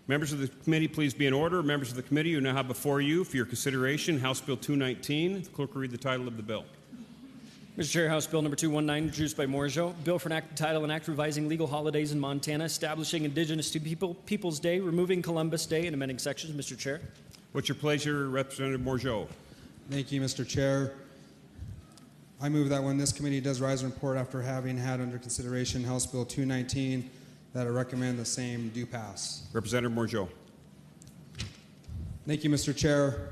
Members of the committee, please be in order. Members of the committee, you now have before you for your consideration House Bill 219. The clerk will read the title of the bill. Mr. Chair, House Bill number 219, introduced by Morgeau. Bill for an act title and act revising legal holidays in Montana, establishing Indigenous Peoples Day, removing Columbus Day, and amending sections. Mr. Chair. What's your pleasure, Representative Morgeau? Thank you, Mr. Chair. I move that when this committee does rise and report after having had under consideration House Bill 219, that I recommend the same do pass. Representative Morgeau. Thank you, Mr. Chair,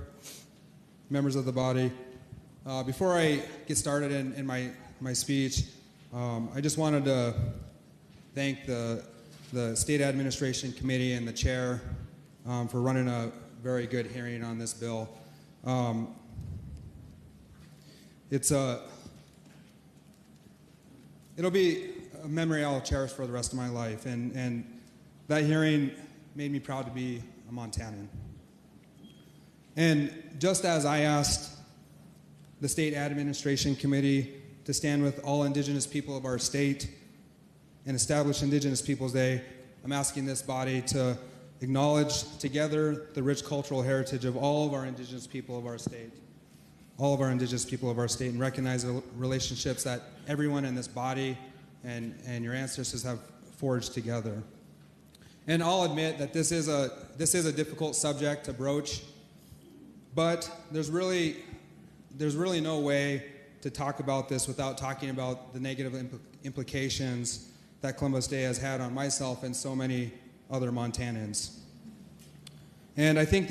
members of the body. Before I get started in my speech, I just wanted to thank the State Administration Committee and the chair for running a very good hearing on this bill. It'll be a memory I'll cherish for the rest of my life, and that hearing made me proud to be a Montanan. And just as I asked the State Administration Committee to stand with all Indigenous people of our state and establish Indigenous Peoples Day, I'm asking this body to acknowledge together the rich cultural heritage of all of our Indigenous people of our state, and recognize the relationships that everyone in this body and your ancestors have forged together. And I'll admit that this is a difficult subject to broach, but there's really no way to talk about this without talking about the negative implications that Columbus Day has had on myself and so many other Montanans. And I think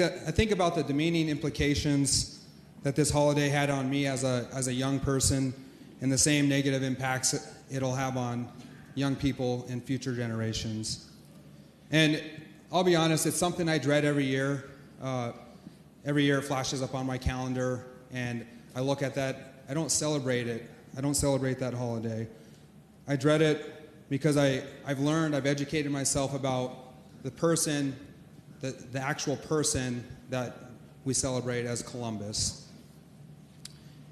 about the demeaning implications that this holiday had on me as a young person, and the same negative impacts it'll have on young people in future generations. And I'll be honest, it's something I dread every year. Every year it flashes up on my calendar, and I look at that. I don't celebrate it. I don't celebrate that holiday. I dread it because I've educated myself about the person, the actual person that we celebrate as Columbus.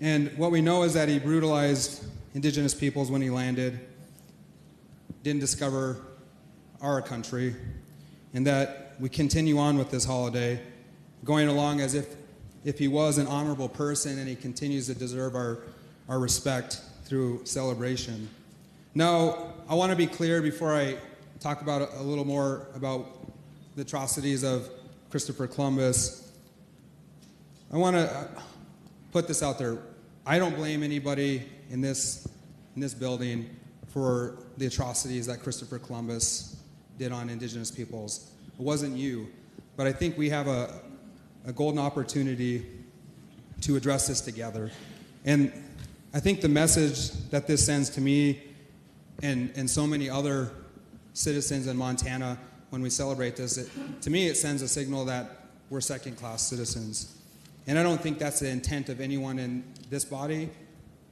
And what we know is that he brutalized Indigenous peoples when he landed, didn't discover our country, and that we continue on with this holiday, going along as if he was an honorable person and he continues to deserve our respect through celebration. Now, I want to be clear before I talk about a little more about the atrocities of Christopher Columbus. I want to put this out there. I don't blame anybody in this building for the atrocities that Christopher Columbus did on Indigenous peoples. It wasn't you. But I think we have a golden opportunity to address this together. And I think the message that this sends to me and so many other citizens in Montana when we celebrate this, to me it sends a signal that we're second-class citizens. And I don't think that's the intent of anyone in this body,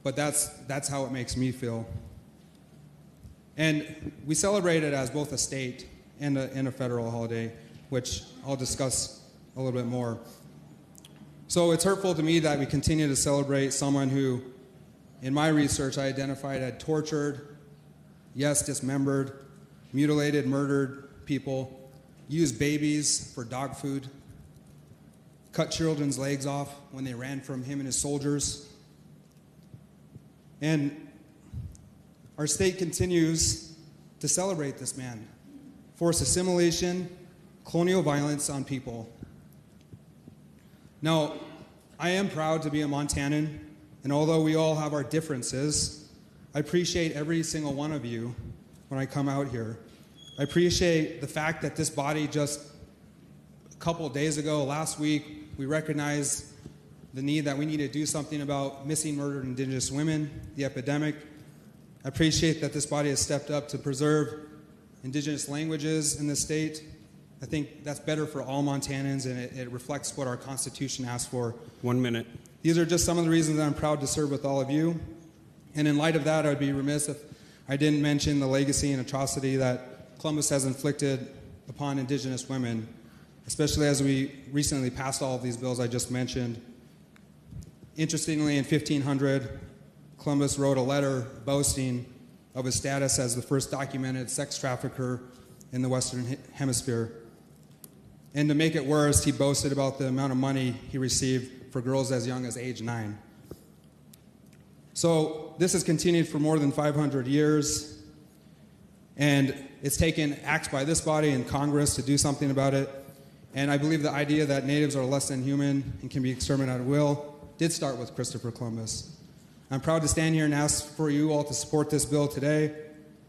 but that's how it makes me feel. And we celebrate it as both a state and a federal holiday, which I'll discuss a little bit more. So it's hurtful to me that we continue to celebrate someone who, in my research, I identified had tortured, yes, dismembered, mutilated, murdered people, used babies for dog food, cut children's legs off when they ran from him and his soldiers. And our state continues to celebrate this man. Forced assimilation, colonial violence on people. Now, I am proud to be a Montanan, and although we all have our differences, I appreciate every single one of you when I come out here. I appreciate the fact that this body just a couple of days ago, last week, we recognized the need that we need to do something about missing murdered Indigenous women, the epidemic. I appreciate that this body has stepped up to preserve Indigenous languages in the state. I think that's better for all Montanans, and it reflects what our Constitution asks for. 1 minute. These are just some of the reasons that I'm proud to serve with all of you. And in light of that, I would be remiss if I didn't mention the legacy and atrocity that Columbus has inflicted upon Indigenous women, especially as we recently passed all of these bills I just mentioned. Interestingly, in 1500, Columbus wrote a letter boasting of his status as the first documented sex trafficker in the Western Hemisphere. And to make it worse, he boasted about the amount of money he received for girls as young as age 9. So this has continued for more than 500 years, and it's taken acts by this body and Congress to do something about it. And I believe the idea that natives are less than human and can be exterminated at will did start with Christopher Columbus. I'm proud to stand here and ask for you all to support this bill today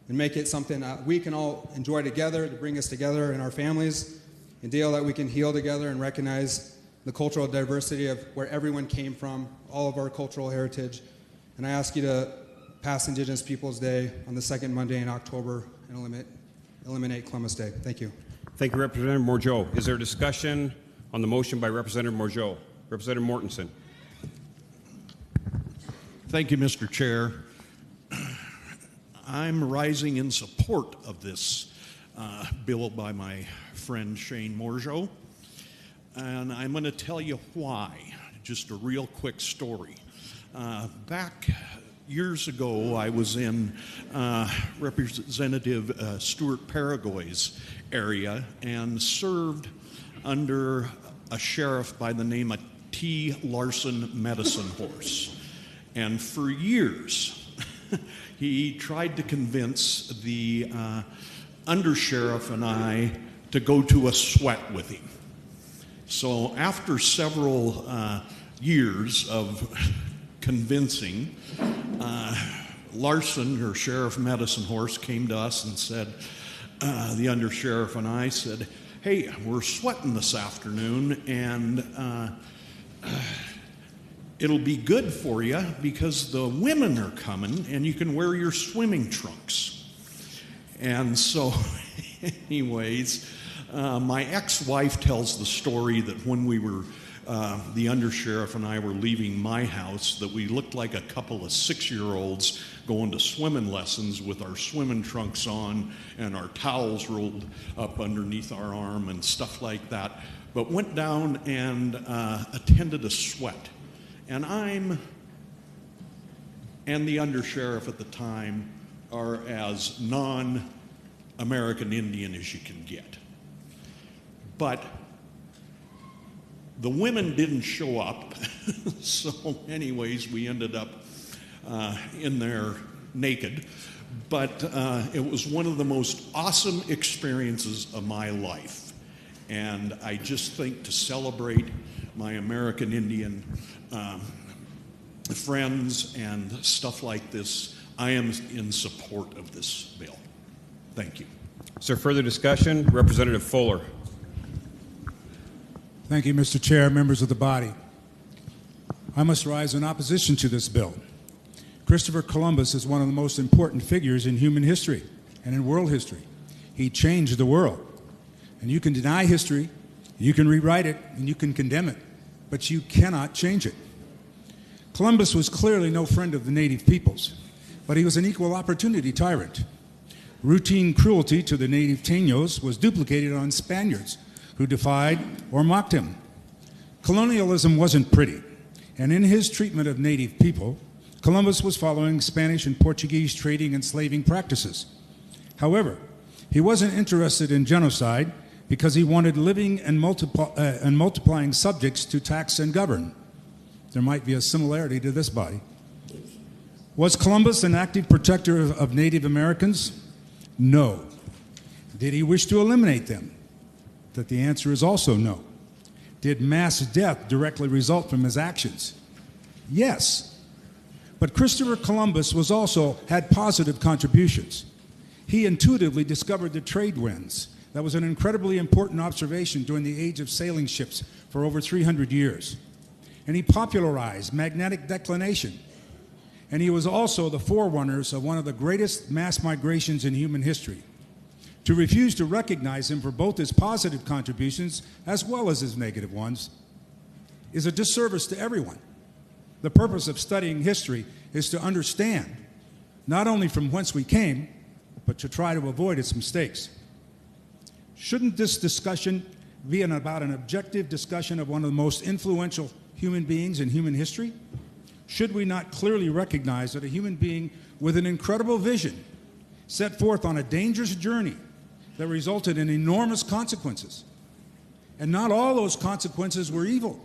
and make it something we can all enjoy together, to bring us together in our families, and deal that we can heal together and recognize the cultural diversity of where everyone came from, all of our cultural heritage. And I ask you to pass Indigenous Peoples Day on the second Monday in October and eliminate Columbus Day. Thank you. Thank you, Representative Morgeau. Is there discussion on the motion by Representative Morgeau? Representative Mortensen. Thank you, Mr. Chair. I'm rising in support of this bill by my friend Shane Morgeau, and I'm going to tell you why. Just a real quick story. Back years ago, I was in Representative Stuart Paraguay's area and served under a sheriff by the name of T. Larson Medicine Horse. And for years, he tried to convince the undersheriff and I to go to a sweat with him. So after several years of convincing, Larson, or Sheriff Medicine Horse, came to us and said, the undersheriff and I said, hey, we're sweating this afternoon, and it'll be good for you because the women are coming and you can wear your swimming trunks. And so, anyways, my ex-wife tells the story that when we were, the undersheriff and I were leaving my house, that we looked like a couple of 6-year-olds going to swimming lessons with our swimming trunks on and our towels rolled up underneath our arm and stuff like that, but went down and attended a sweat. And and the undersheriff at the time are as non-American Indian as you can get. But the women didn't show up, so anyways, we ended up in there naked. But it was one of the most awesome experiences of my life. And I just think, to celebrate my American Indian friends and stuff like this, I am in support of this bill. Thank you. Is there further discussion? Representative Fuller. Thank you, Mr. Chair, members of the body. I must rise in opposition to this bill. Christopher Columbus is one of the most important figures in human history and in world history. He changed the world. And you can deny history, you can rewrite it, and you can condemn it, but you cannot change it. Columbus was clearly no friend of the native peoples, but he was an equal opportunity tyrant. Routine cruelty to the native Taínos was duplicated on Spaniards who defied or mocked him. Colonialism wasn't pretty, and in his treatment of native people, Columbus was following Spanish and Portuguese trading and slaving practices. However, he wasn't interested in genocide because he wanted living and multiplying subjects to tax and govern. There might be a similarity to this body. Was Columbus an active protector of Native Americans? No. Did he wish to eliminate them? That the answer is also no. Did mass death directly result from his actions? Yes. But Christopher Columbus had positive contributions. He intuitively discovered the trade winds. That was an incredibly important observation during the age of sailing ships for over 300 years. And he popularized magnetic declination. And he was also the forerunners of one of the greatest mass migrations in human history. To refuse to recognize him for both his positive contributions as well as his negative ones is a disservice to everyone. The purpose of studying history is to understand not only from whence we came, but to try to avoid its mistakes. Shouldn't this discussion be about an objective discussion of one of the most influential human beings in human history? Should we not clearly recognize that a human being with an incredible vision set forth on a dangerous journey that resulted in enormous consequences? And not all those consequences were evil.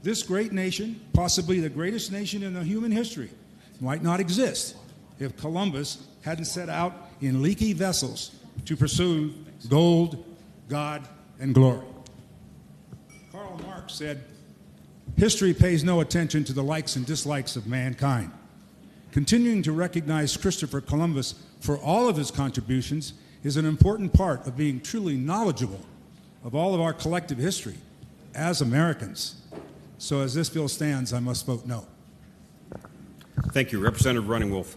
This great nation, possibly the greatest nation in the human history, might not exist if Columbus hadn't set out in leaky vessels to pursue gold, God, and glory. Karl Marx said, "History pays no attention to the likes and dislikes of mankind." Continuing to recognize Christopher Columbus for all of his contributions is an important part of being truly knowledgeable of all of our collective history as Americans. So as this bill stands, I must vote no. Thank you. Representative Running Wolf.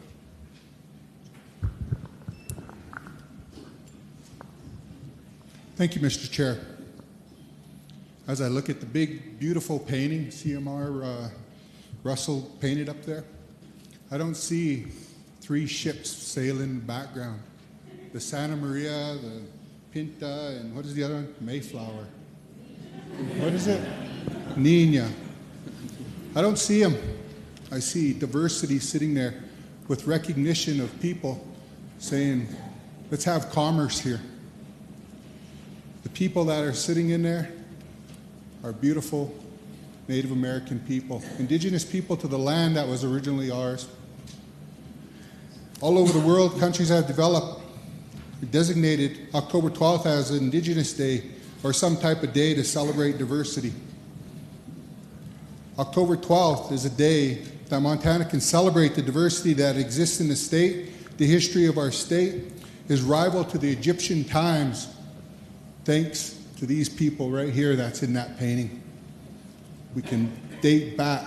Thank you, Mr. Chair. As I look at the big, beautiful painting CMR Russell painted up there, I don't see 3 ships sailing in the background. The Santa Maria, the Pinta, and what is the other one? Mayflower. What is it? Nina. I don't see them. I see diversity sitting there with recognition of people saying, let's have commerce here. The people that are sitting in there are beautiful Native American people, indigenous people to the land that was originally ours. All over the world, countries have developed, designated October 12th as Indigenous Day or some type of day to celebrate diversity. October 12th is a day that Montana can celebrate the diversity that exists in the state. The history of our state is rival to the Egyptian times, thanks to these people right here that's in that painting. We can date back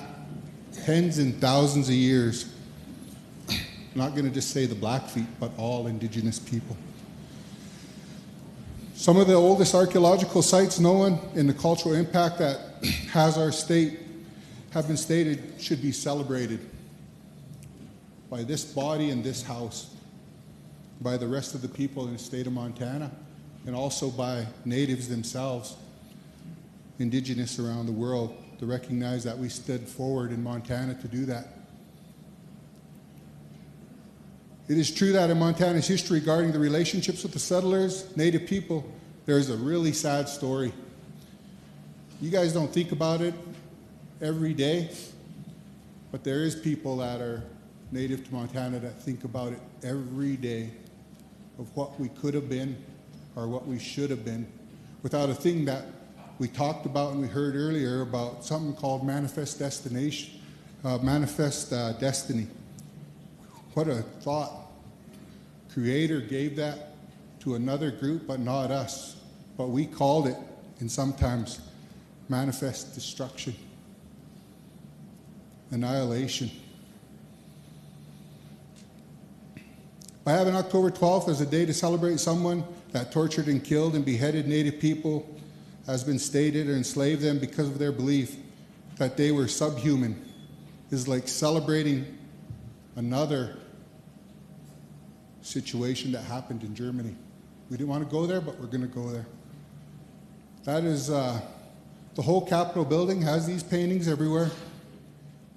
tens and thousands of years. I'm not going to just say the Blackfeet, but all Indigenous people. Some of the oldest archaeological sites known and the cultural impact that has our state have been stated should be celebrated by this body and this house, by the rest of the people in the state of Montana, and also by natives themselves, Indigenous around the world, to recognize that we stood forward in Montana to do that. It is true that in Montana's history regarding the relationships with the settlers, Native people, there's a really sad story. You guys don't think about it every day, but there is people that are Native to Montana that think about it every day of what we could have been or what we should have been, without a thing that we talked about and we heard earlier about something called manifest destiny. What a thought. Creator gave that to another group, but not us. But we called it, and sometimes, manifest destruction, annihilation. By having October 12th as a day to celebrate someone that tortured and killed and beheaded Native people, has been stated, or enslaved them because of their belief that they were subhuman, is like celebrating another situation that happened in Germany. We didn't want to go there, but we're going to go there. That is, the whole Capitol building has these paintings everywhere,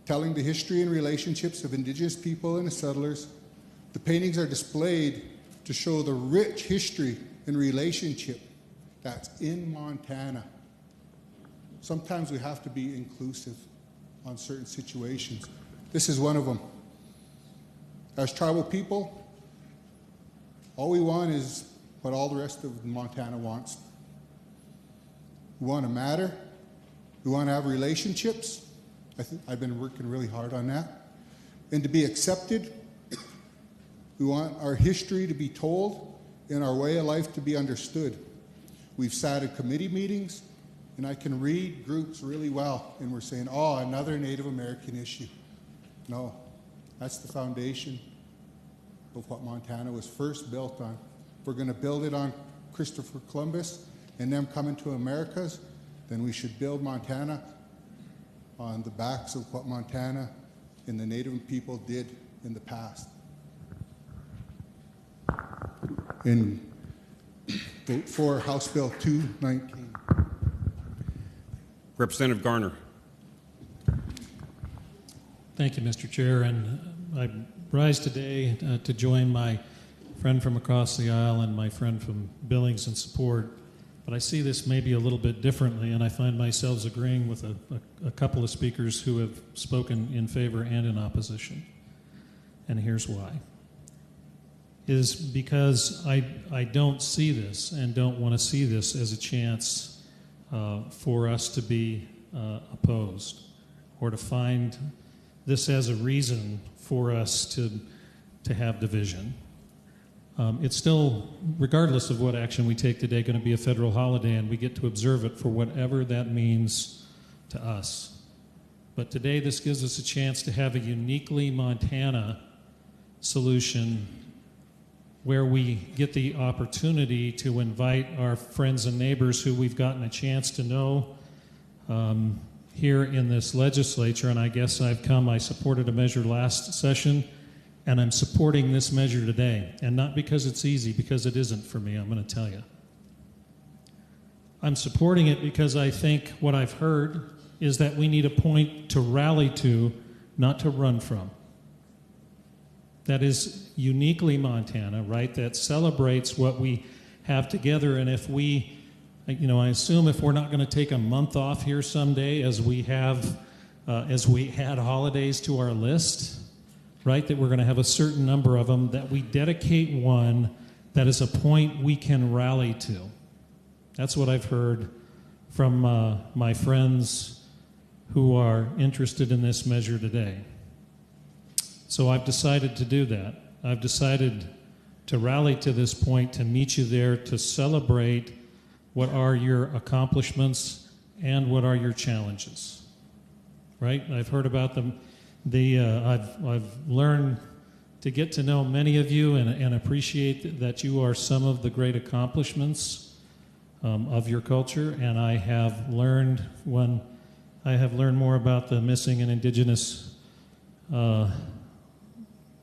telling the history and relationships of Indigenous people and the settlers. The paintings are displayed to show the rich history and relationship that's in Montana. Sometimes we have to be inclusive on certain situations. This is one of them. As tribal people, all we want is what all the rest of Montana wants. We want to matter. We want to have relationships. I've been working really hard on that. And to be accepted. We want our history to be told and our way of life to be understood. We've sat at committee meetings, and I can read groups really well, and we're saying, oh, another Native American issue. No, that's the foundation of what Montana was first built on. If we're going to build it on Christopher Columbus and them coming to Americas, then we should build Montana on the backs of what Montana and the Native people did in the past. And vote for House Bill 219. Representative Garner. Thank you, Mr. Chair. And I rise today to join my friend from across the aisle and my friend from Billings in support but I see this maybe a little bit differently, and I find myself agreeing with a couple of speakers who have spoken in favor and in opposition. And here's why. Is because I don't see this and don't want to see this as a chance for us to be opposed or to find this as a reason for us to have division. It's still, regardless of what action we take today, going to be a federal holiday, and we get to observe it for whatever that means to us. But today this gives us a chance to have a uniquely Montana solution where we get the opportunity to invite our friends and neighbors who we've gotten a chance to know here in this legislature. And I guess I supported a measure last session, and I'm supporting this measure today. And not because it's easy, because it isn't for me, I'm going to tell you. I'm supporting it because I think what I've heard is that we need a point to rally to, not to run from. That is uniquely Montana, right? That celebrates what we have together. And if we, I assume if we're not going to take a month off here someday, as we had holidays to our list, right? That we're going to have a certain number of them, that we dedicate one that is a point we can rally to. That's what I've heard from my friends who are interested in this measure today. So I've decided to do that. I've decided to rally to this point, to meet you there, to celebrate what are your accomplishments and what are your challenges. Right? I've heard about them. I've learned to get to know many of you and appreciate that you are some of the great accomplishments of your culture. And I have learned more about the missing and Indigenous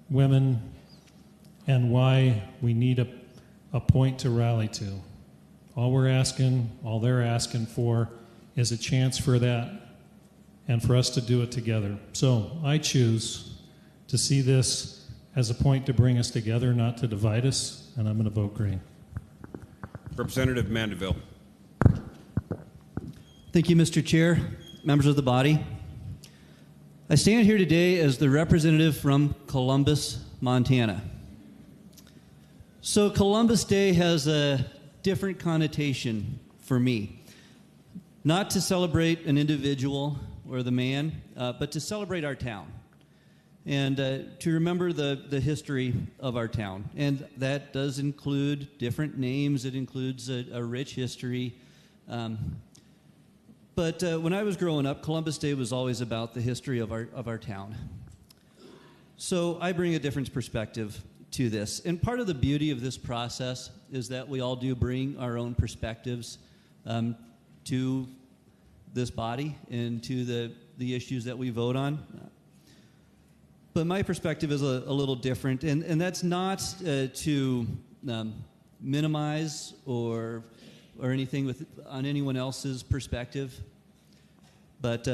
women and why we need a point to rally to. All they're asking for is a chance for that and for us to do it together. So I choose to see this as a point to bring us together, not to divide us, and I'm going to vote green. Representative Mandeville. Thank you, Mr. Chair, members of the body. I stand here today as the representative from Columbus, Montana. So Columbus Day has a different connotation for me. Not to celebrate an individual or the man, but to celebrate our town and to remember the history of our town. And that does include different names. It includes a rich history. But when I was growing up, Columbus Day was always about the history of our town. So I bring a different perspective to this. And part of the beauty of this process is that we all do bring our own perspectives to this body and to the issues that we vote on. But my perspective is a little different, and that's not to minimize or anything on anyone else's perspective. But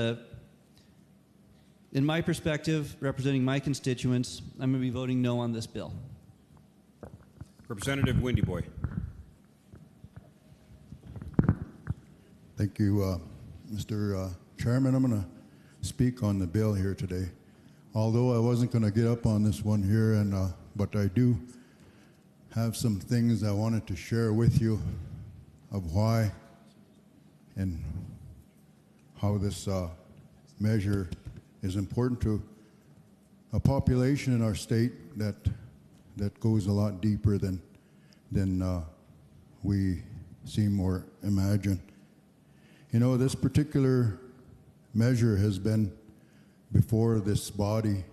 in my perspective, representing my constituents, I'm going to be voting no on this bill. Representative Windy Boy. Thank you, Mr. Chairman. I'm going to speak on the bill here today. Although I wasn't going to get up on this one here, but I do have some things I wanted to share with you of why and how this measure is important to a population in our state that goes a lot deeper than we seem or imagine. You know, this particular measure has been before this body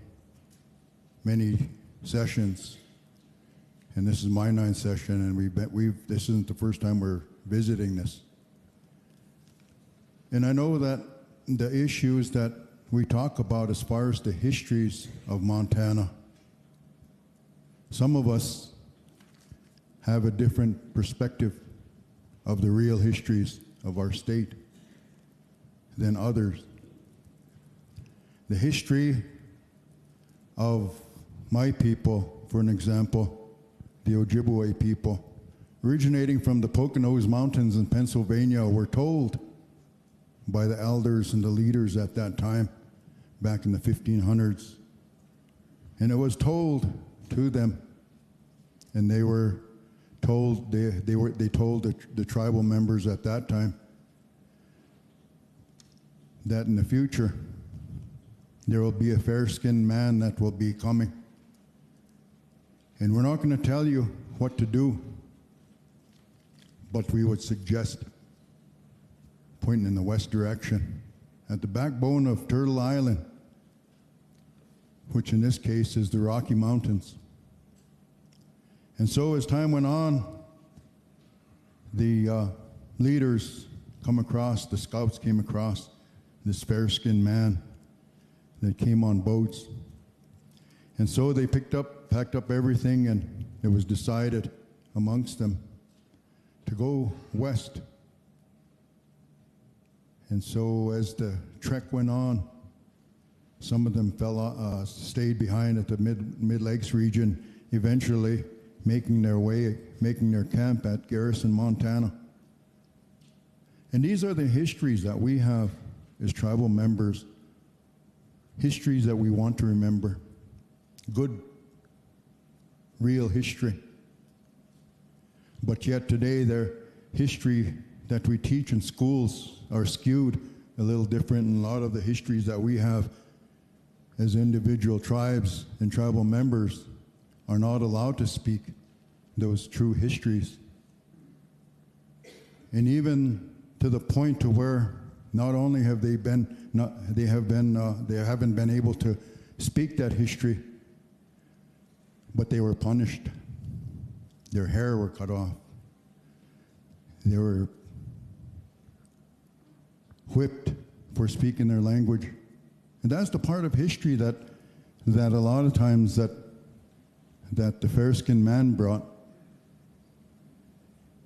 many sessions, and this is my 9th session, and this isn't the first time we're visiting this. And I know that the issues that we talk about as far as the histories of Montana, some of us have a different perspective of the real histories of our state than others. The history of my people, for an example, the Ojibwe people, originating from the Poconos Mountains in Pennsylvania, were told by the elders and the leaders at that time, back in the 1500s. And it was told to them, and they were told, they told the tribal members at that time that in the future there will be a fair-skinned man that will be coming. And we're not going to tell you what to do, but we would suggest pointing in the west direction at the backbone of Turtle Island, which in this case is the Rocky Mountains. And so as time went on, the leaders come across, the scouts came across this fair-skinned man that came on boats. And so they packed up everything, and it was decided amongst them to go west. And so as the trek went on, some of them stayed behind at the Mid Lakes region, eventually making their camp at Garrison, Montana. And these are the histories that we have as tribal members, histories that we want to remember, good, real history. But yet today, their history that we teach in schools are skewed a little different, and a lot of the histories that we have as individual tribes and tribal members are not allowed to speak those true histories. And even to the point to where not only have they haven't been able to speak that history, but they were punished. Their hair were cut off. They were whipped for speaking their language. And that's the part of history that a lot of times that the fair-skinned man brought.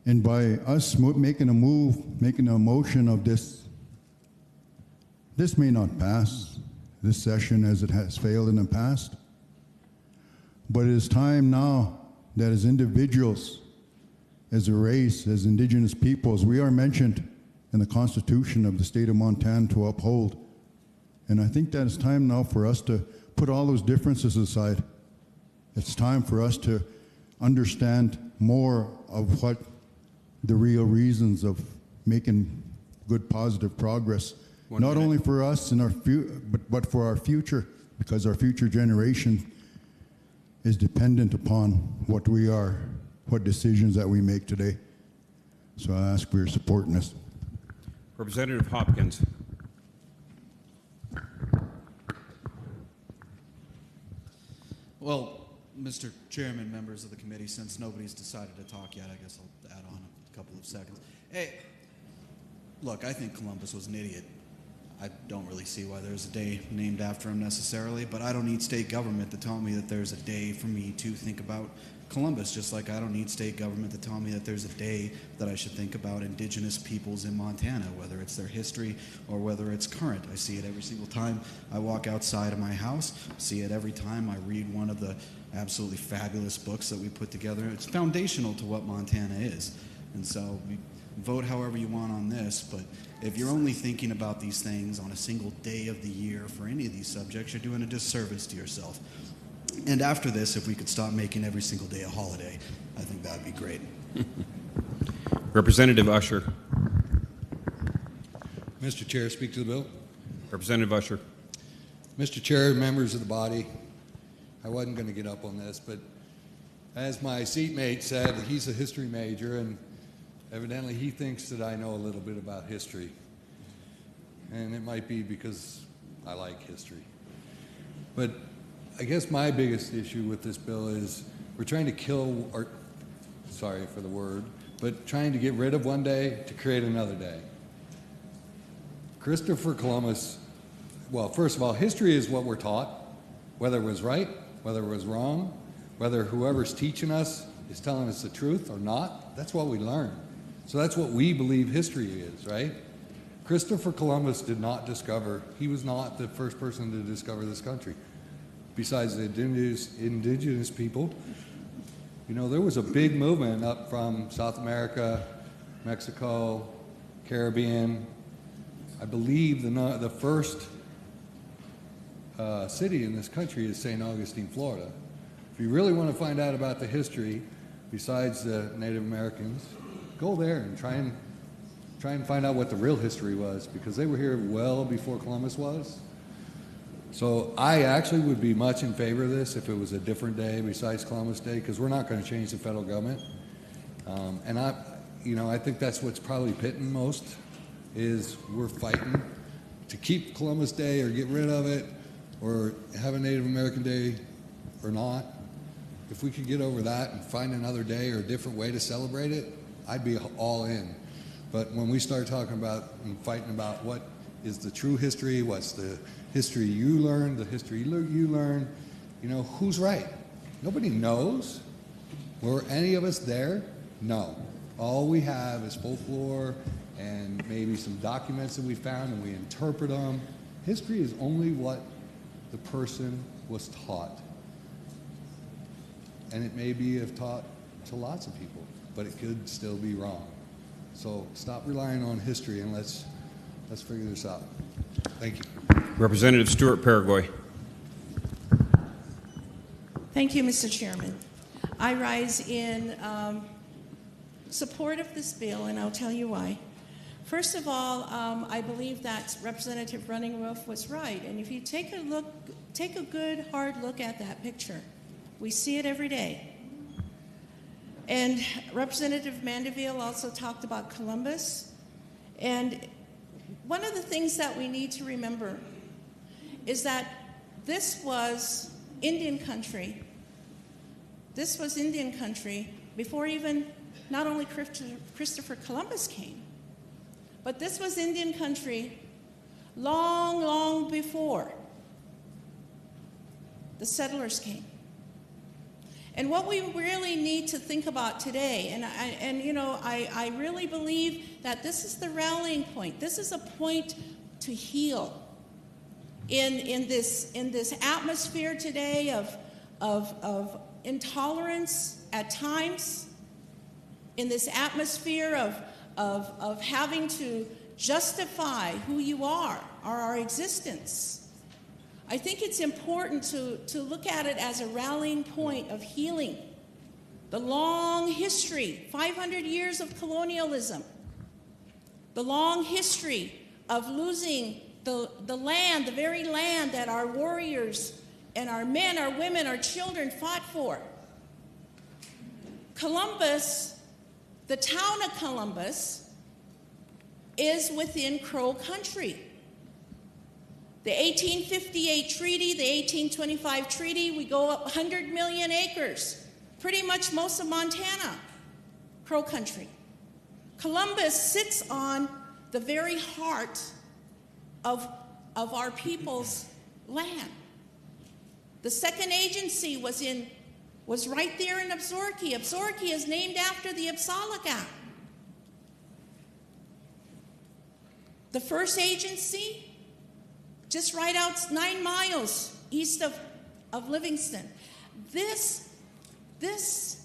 And by us making a move, making a motion of this may not pass, this session, as it has failed in the past. But it is time now that as individuals, as a race, as Indigenous peoples, we are mentioned in the Constitution of the state of Montana to uphold. And I think that it's time now for us to put all those differences aside. It's time for us to understand more of what the real reasons of making good, positive progress, not only for us and but for our future, because our future generation is dependent upon what we are, what decisions that we make today. So I ask for your support in this. Representative Hopkins. Well, Mr. Chairman, members of the committee, since nobody's decided to talk yet, I guess I'll add on a couple of seconds. Hey, look, I think Columbus was an idiot. I don't really see why there's a day named after him necessarily, but I don't need state government to tell me that there's a day for me to think about Columbus, just like I don't need state government to tell me that there's a day that I should think about Indigenous peoples in Montana, whether it's their history or whether it's current. I see it every single time I walk outside of my house, see it every time I read one of the absolutely fabulous books that we put together. It's foundational to what Montana is. And so we vote however you want on this, but if you're only thinking about these things on a single day of the year for any of these subjects, you're doing a disservice to yourself. And after this, if we could stop making every single day a holiday, I think that would be great. Representative Usher. Mr. Chair, speak to the bill. Representative Usher. Mr. Chair, members of the body, I wasn't going to get up on this, but as my seatmate said, he's a history major, and evidently he thinks that I know a little bit about history. And it might be because I like history. But I guess my biggest issue with this bill is we're trying to kill, or sorry for the word, but trying to get rid of one day to create another day. Christopher Columbus, well, first of all, history is what we're taught, whether it was right, whether it was wrong, whether whoever's teaching us is telling us the truth or not. That's what we learn. So that's what we believe history is, right? Christopher Columbus did not discover, he was not the first person to discover this country. Besides the indigenous people, You know, there was a big movement up from South America, Mexico, Caribbean. I believe the first city in this country is St. Augustine, Florida. If you really want to find out about the history, besides the Native Americans, go there and try and find out what the real history was, because they were here well before Columbus was. So I actually would be much in favor of this if it was a different day besides Columbus Day, because we're not going to change the federal government. And I think that's what's probably pitting most, is we're fighting to keep Columbus Day or get rid of it, or have a Native American Day or not. If we could get over that and find another day or a different way to celebrate it, I'd be all in. But when we start talking about and fighting about what is the true history, what's the history you learned, the history you learned, who's right? Nobody knows. Were any of us there? No. All we have is folklore and maybe some documents that we found, and we interpret them. History is only what the person was taught. And it may be taught to lots of people, but it could still be wrong. So stop relying on history and let's figure this out. Thank you. Representative Stewart, Paraguay. Thank you, Mr. Chairman. I rise in support of this bill, and I'll tell you why. First of all, I believe that Representative Runningwolf was right. And if you take a good, hard look at that picture, we see it every day. And Representative Mandeville also talked about Columbus. And one of the things that we need to remember is that this was Indian country. This was Indian country before even not only Christopher Columbus came, but this was Indian country long, long before the settlers came. And what we really need to think about today, and I really believe that this is the rallying point. This is a point to heal in this atmosphere today of intolerance at times, in this atmosphere of having to justify who you are or our existence. I think it's important to look at it as a rallying point of healing. The long history, 500 years of colonialism, the long history of losing the land, the very land that our warriors and our men, our women, our children fought for. Columbus, the town of Columbus, is within Crow country. The 1858 treaty, the 1825 treaty, we go up 100 million acres, pretty much most of Montana, Crow country. Columbus sits on the very heart of our people's land. The second agency was right there in Absaroka. Absaroka is named after the Apsáalooke. The first agency, just right out 9 miles east of Livingston. This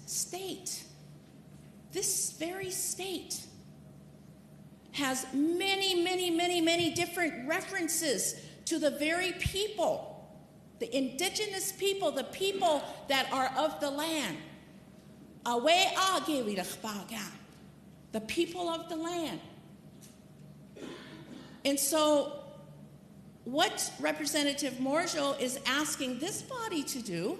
state, this very state, has many, many, many, many different references to the very people, the indigenous people, the people that are of the land. The people of the land. And so what Representative Morgeau is asking this body to do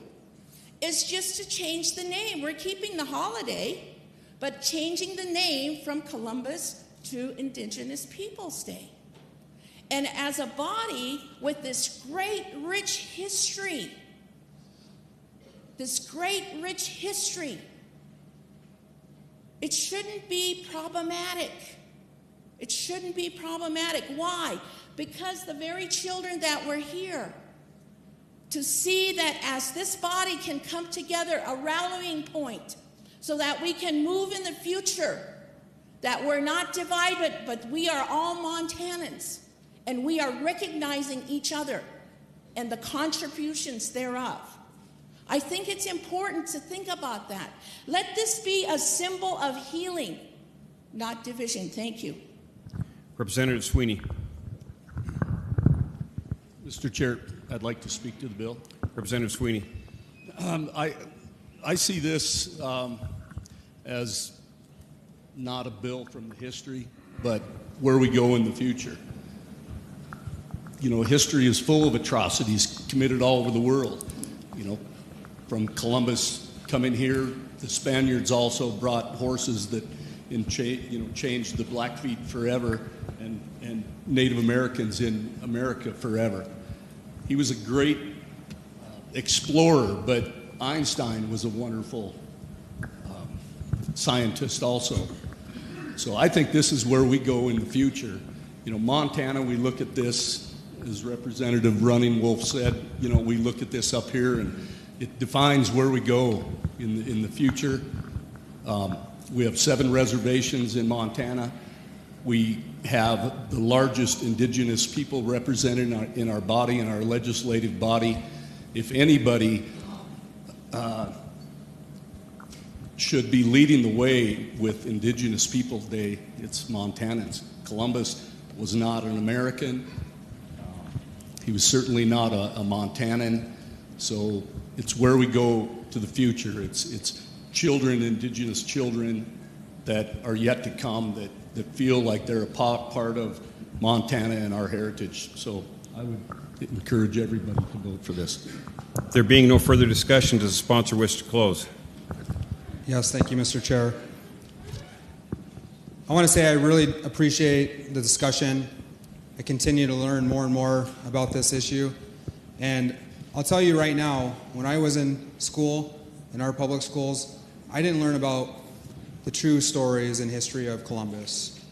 is just to change the name. We're keeping the holiday, but changing the name from Columbus to Indigenous Peoples Day. And as a body with this great, rich history, it shouldn't be problematic. It shouldn't be problematic. Why? Because the very children that were here, to see that as this body can come together, a rallying point, so that we can move in the future, that we're not divided, but we are all Montanans, and we are recognizing each other and the contributions thereof. I think it's important to think about that. Let this be a symbol of healing, not division. Thank you. Representative Sweeney. Mr. Chair, I'd like to speak to the bill. Representative Sweeney. I see this as not a bill from the history, but where we go in the future. You know, history is full of atrocities committed all over the world. You know, from Columbus coming here, the Spaniards also brought horses that changed the Blackfeet forever and Native Americans in America forever. He was a great explorer, but Einstein was a wonderful scientist also. So I think this is where we go in the future. You know, Montana, we look at this, as Representative Running Wolf said, you know, we look at this up here and it defines where we go in the future. We have 7 reservations in Montana. We have the largest indigenous people represented in our body, in our legislative body. If anybody should be leading the way with Indigenous Peoples Day, it's Montanans. Columbus was not an American. He was certainly not a Montanan. So it's where we go to the future. It's children, Indigenous children that are yet to come that feel like they're a part of Montana and our heritage. So I would encourage everybody to vote for this. There being no further discussion, does the sponsor wish to close? Yes, thank you, Mr. Chair. I want to say I really appreciate the discussion. I continue to learn more and more about this issue. And I'll tell you right now, when I was in school, in our public schools, I didn't learn about the true stories and history of Columbus.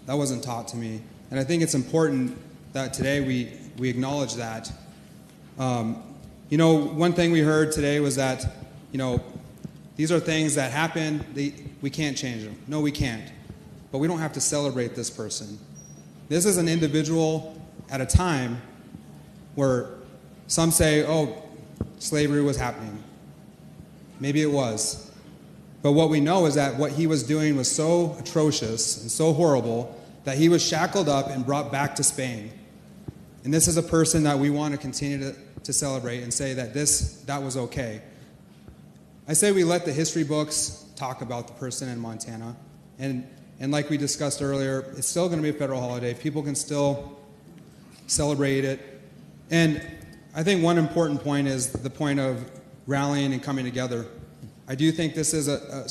That wasn't taught to me. And I think it's important that today we acknowledge that. You know, one thing we heard today was that, you know, these are things that happen. We can't change them. No, we can't. But we don't have to celebrate this person. This is an individual at a time where some say, oh, slavery was happening. Maybe it was. But what we know is that what he was doing was so atrocious and so horrible that he was shackled up and brought back to Spain. And this is a person that we want to continue to celebrate and say that that was okay. I say we let the history books talk about the person in Montana. And like we discussed earlier, it's still going to be a federal holiday. People can still celebrate it. And I think one important point is the point of rallying and coming together. I do think this is a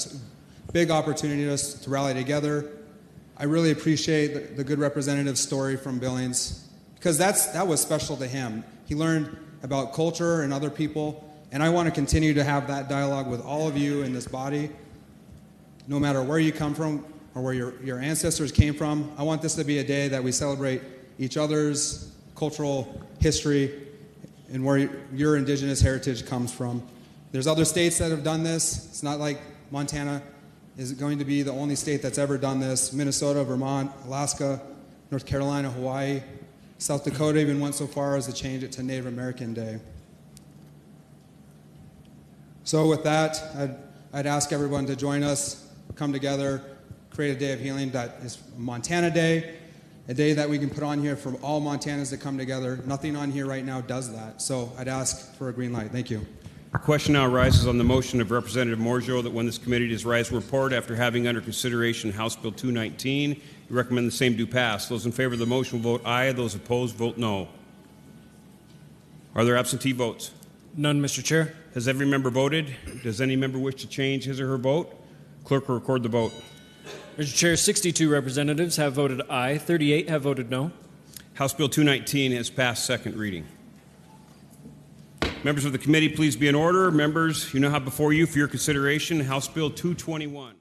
big opportunity for us to rally together. I really appreciate the good representative story from Billings, because that was special to him. He learned about culture and other people, and I want to continue to have that dialogue with all of you in this body, no matter where you come from or where your ancestors came from. I want this to be a day that we celebrate each other's cultural history and where your indigenous heritage comes from. There's other states that have done this. It's not like Montana is going to be the only state that's ever done this. Minnesota, Vermont, Alaska, North Carolina, Hawaii, South Dakota even went so far as to change it to Native American Day. So with that, I'd ask everyone to join us, come together, create a day of healing that is Montana Day, a day that we can put on here for all Montanans to come together. Nothing on here right now does that. So I'd ask for a green light. Thank you. The question now arises on the motion of Representative Morgeau that when this committee does rise report after having under consideration House Bill 219, you recommend the same do pass. Those in favor of the motion will vote aye. Those opposed vote no. Are there absentee votes? None, Mr. Chair. Has every member voted? Does any member wish to change his or her vote? Clerk will record the vote. Mr. Chair, 62 representatives have voted aye, 38 have voted no. House Bill 219 has passed second reading. Members of the committee, please be in order. Members, you now have before you for your consideration House Bill 221.